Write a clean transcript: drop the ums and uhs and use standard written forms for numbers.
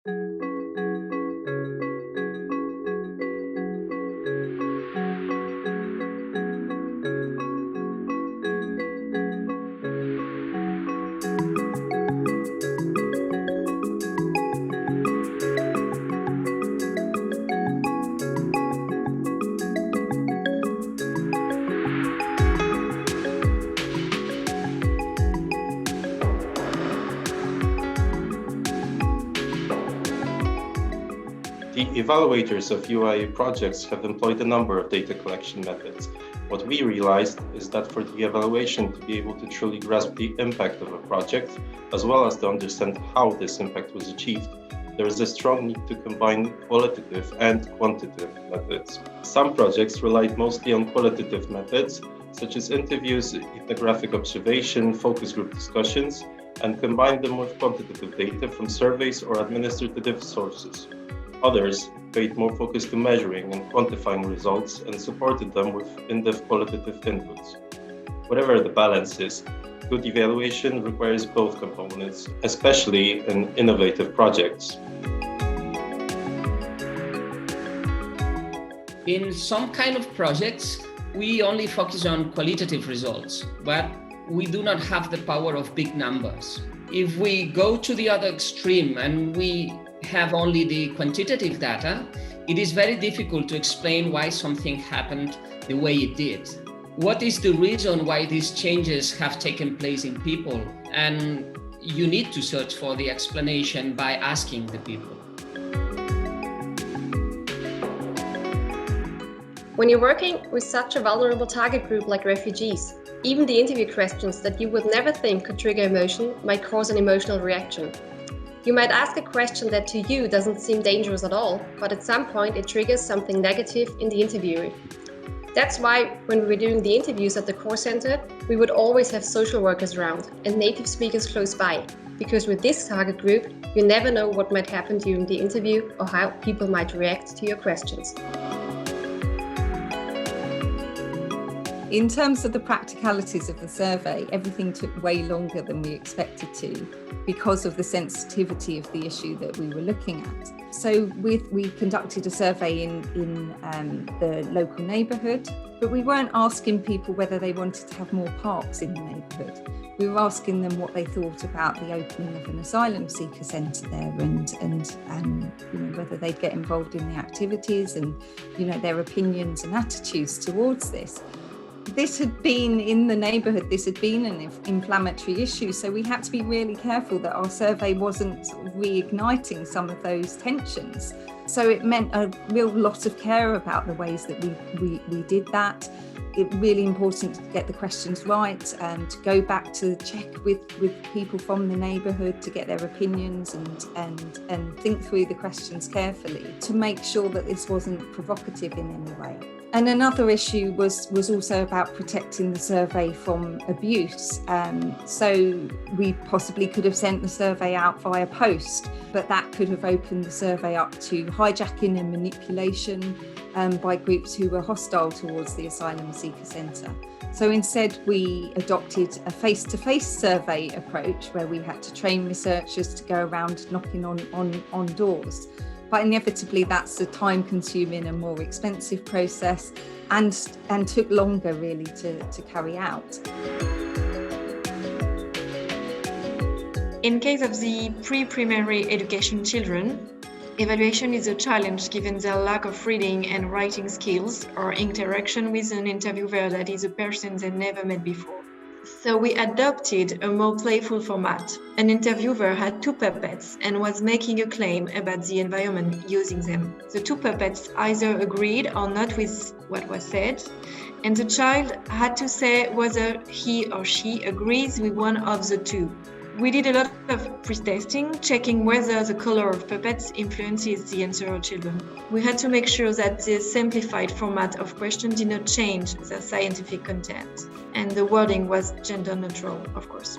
The evaluators of UI projects have employed a number of data collection methods. What we realized is that for the evaluation to be able to truly grasp the impact of a project, as well as to understand how this impact was achieved, there is a strong need to combine qualitative and quantitative methods. Some projects relied mostly on qualitative methods, such as interviews, ethnographic observation, focus group discussions, and combined them with quantitative data from surveys or administrative sources. Others paid more focus to measuring and quantifying results and supported them with in-depth qualitative inputs. Whatever the balance is, good evaluation requires both components, especially in innovative projects. In some kind of projects, we only focus on qualitative results, but we do not have the power of big numbers. If we go to the other extreme and we have only the quantitative data, it is very difficult to explain why something happened the way it did. What is the reason why these changes have taken place in people? And you need to search for the explanation by asking the people. When you're working with such a vulnerable target group like refugees, even the interview questions that you would never think could trigger emotion might cause an emotional reaction. You might ask a question that to you doesn't seem dangerous at all, but at some point it triggers something negative in the interviewee. That's why when we were doing the interviews at the core center, we would always have social workers around and native speakers close by, because with this target group, you never know what might happen during the interview or how people might react to your questions. In terms of the practicalities of the survey, everything took way longer than we expected to because of the sensitivity of the issue that we were looking at. So we conducted a survey in the local neighbourhood, but we weren't asking people whether they wanted to have more parks in the neighbourhood. We were asking them what they thought about the opening of an asylum seeker centre there and whether they'd get involved in the activities and their opinions and attitudes towards this. This had been in the neighbourhood, this had been an inflammatory issue, so we had to be really careful that our survey wasn't sort of reigniting some of those tensions. So it meant a real lot of care about the ways that we did that. It's really important to get the questions right and to go back to check with people from the neighbourhood to get their opinions and think through the questions carefully to make sure that this wasn't provocative in any way. And another issue was also about protecting the survey from abuse. So we possibly could have sent the survey out via post, but that could have opened the survey up to hijacking and manipulation by groups who were hostile towards the asylum seeker centre. So instead we adopted a face-to-face survey approach where we had to train researchers to go around knocking on doors. But inevitably that's a time-consuming and more expensive process and took longer really to carry out. In case of the pre-primary education children, evaluation is a challenge given their lack of reading and writing skills or interaction with an interviewer that is a person they never met before. So we adopted a more playful format. An interviewer had two puppets and was making a claim about the environment using them. The two puppets either agreed or not with what was said, and the child had to say whether he or she agrees with one of the two. We did a lot of pre-testing, checking whether the color of puppets influences the answer of children. We had to make sure that the simplified format of questions did not change the scientific content, and the wording was gender neutral, of course.